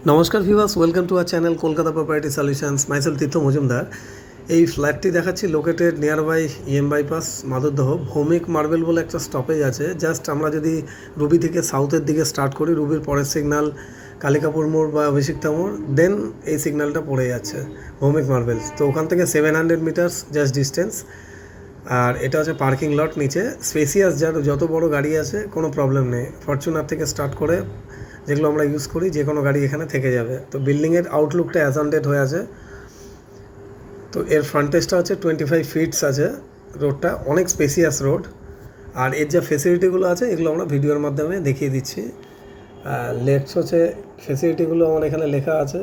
নমস্কার viewers, welcome to our channel Kolkata property solutions. Myself Tirtha Majumdar. এই ফ্ল্যাটটি দেখাচ্ছি located near by EM bypass Madhabdaha. Bhowmick marble বলে একটা স্টপেজ আছে। জাস্ট আমরা যদি রুবি থেকে সাউথের দিকে স্টার্ট করি, রুবির পরের সিগন্যাল কালিকাপুর মোড় বা অভিষিক্তা মোড়, দেন এই সিগন্যালটা পড়ে যাচ্ছে ভৌমিক মার্বেল। তো ওখান থেকে 700 মিটার্স জাস্ট ডিস্টেন্স। আর এটা হচ্ছে পার্কিং লট, নিচে স্পেসিয়াস, যার যত বড় গাড়ি আছে কোনো প্রবলেম নেই। ফরচুনার থেকে স্টার্ট করে যেগুলো আমরা ইউজ করি, যে কোনো গাড়ি এখানে থেকে যাবে। তো বিল্ডিংয়ের আউটলুকটা অ্যাজান্ডেড হয়ে আছে। তো এর ফ্রন্টেজটা হচ্ছে 25 ফিটস আছে, রোডটা অনেক স্পেসিয়াস রোড। আর এর যা ফেসিলিটিগুলো আছে এগুলো আমরা ভিডিওর মাধ্যমে দেখিয়ে দিচ্ছি। লেটস হচ্ছে ফেসিলিটিগুলো আমার এখানে লেখা আছে।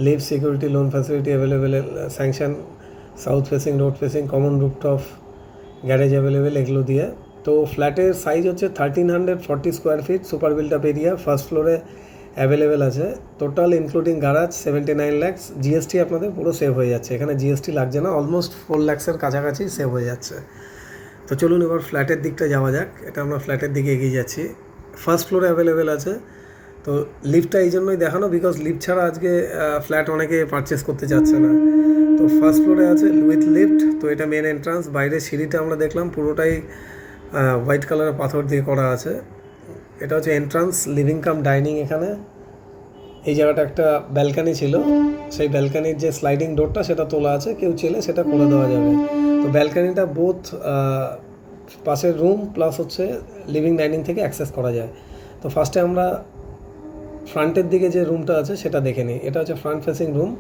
Live security loan facility available, sanction, south facing, road facing, common rooftop, garage available, এগুলো দিয়ে। তো ফ্ল্যাটের সাইজ হচ্ছে 1340 square feet, super built up area, first ফ্লোরে অ্যাভেলেবেল আছে। Total including garage 79 lakhs। GST আপনাদের পুরো সেভ হয়ে যাচ্ছে, এখানে জিএসটি লাগছে না, অলমোস্ট 4 lakhs-এর কাছাকাছি সেভ হয়ে যাচ্ছে। তো চলুন এবার ফ্ল্যাটের দিকটা যাওয়া যাক। এটা আমরা ফ্ল্যাটের দিকে এগিয়ে যাচ্ছি। ফার্স্ট ফ্লোরে অ্যাভেলেবেল আছে। তো লিফটটা এই জন্যই দেখানো, বিকজ লিফট ছাড়া আজকে ফ্ল্যাট অনেকে পারচেস করতে চাচ্ছে না। তো ফার্স্ট ফ্লোরে আছে উইথ লিফট। তো এটা মেন এন্ট্রান্স। বাইরের সিঁড়িটা আমরা দেখলাম পুরোটাই হোয়াইট কালারের পাথর দিয়ে করা আছে। এটা হচ্ছে এন্ট্রান্স, লিভিং কাম ডাইনিং। এখানে এই জায়গাটা একটা ব্যালকানি ছিল, সেই ব্যালকানির যে স্লাইডিং ডোরটা সেটা তোলা আছে, কেউ চেলে সেটা করে দেওয়া যাবে। তো ব্যালকানিটা বোথ পাশের রুম প্লাস হচ্ছে লিভিং ডাইনিং থেকে অ্যাক্সেস করা যায়। তো ফার্স্টে আমরা ফ্রন্টের দিকে যে রুমটা আছে সেটা দেখে নিই। এটা হচ্ছে ফ্রন্ট ফেসিং রুম।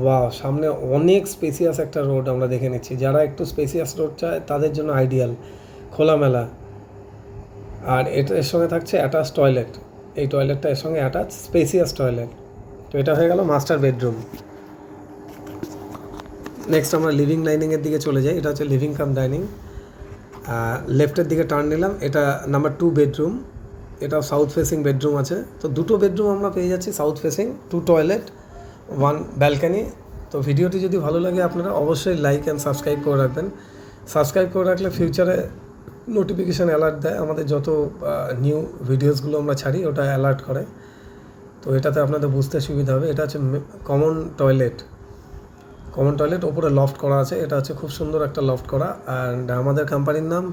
ওয়াও, সামনে অনেক স্পেসিয়াস একটা রোড আমরা দেখে নিচ্ছি। যারা একটু স্পেসিয়াস রোড চায় তাদের জন্য আইডিয়াল, খোলামেলা। আর এর সঙ্গে থাকছে অ্যাটাচ টয়লেট। এই টয়লেটটা এর সঙ্গে অ্যাটাচ, স্পেসিয়াস টয়লেট। তো এটা হয়ে গেল মাস্টার বেডরুম। নেক্সট আমরা লিভিং ডাইনিংয়ের দিকে চলে যাই। এটা হচ্ছে লিভিং কাম ডাইনিং। লেফটের দিকে টার্ন নিলাম, এটা নাম্বার 2 বেডরুম। এটাও সাউথ ফেসিং বেডরুম আছে। তো দুটো বেডরুম আমরা পেয়ে যাচ্ছি সাউথ ফেসিং, 2 টয়লেট, 1 ব্যালকানি। তো ভিডিওটি যদি ভালো লাগে আপনারা অবশ্যই লাইক অ্যান্ড সাবস্ক্রাইব করে রাখবেন। সাবস্ক্রাইব করে রাখলে ফিউচারে নোটিফিকেশান অ্যালার্ট দেয়, আমাদের যত নিউ ভিডিওসগুলো আমরা ছাড়ি ওটা অ্যালার্ট করে। তো এটাতে আপনাদের বুঝতে সুবিধা হবে। এটা হচ্ছে কমন টয়লেট। কমন টয়লেট, ওপরে লফট করা আছে। এটা হচ্ছে খুব সুন্দর একটা লফট করা। অ্যান্ড আমাদের কোম্পানির নাম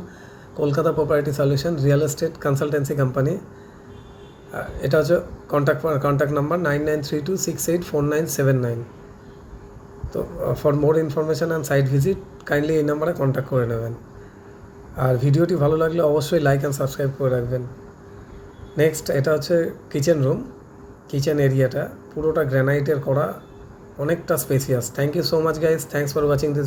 Kolkata property solution, real estate consultancy company. এটা হচ্ছে কন্ট্যাক্ট নাম্বার 9932684979। তো for more information and site visit kindly এই নাম্বারে কন্ট্যাক্ট করে নেবেন। আর ভিডিওটি ভালো লাগলে অবশ্যই লাইক অ্যান্ড সাবস্ক্রাইব করে রাখবেন। নেক্সট এটা হচ্ছে কিচেন রুম। কিচেন এরিয়াটা পুরোটা গ্রানাইটের করা, অনেকটা spacious. Thank you so much guys, thanks for watching this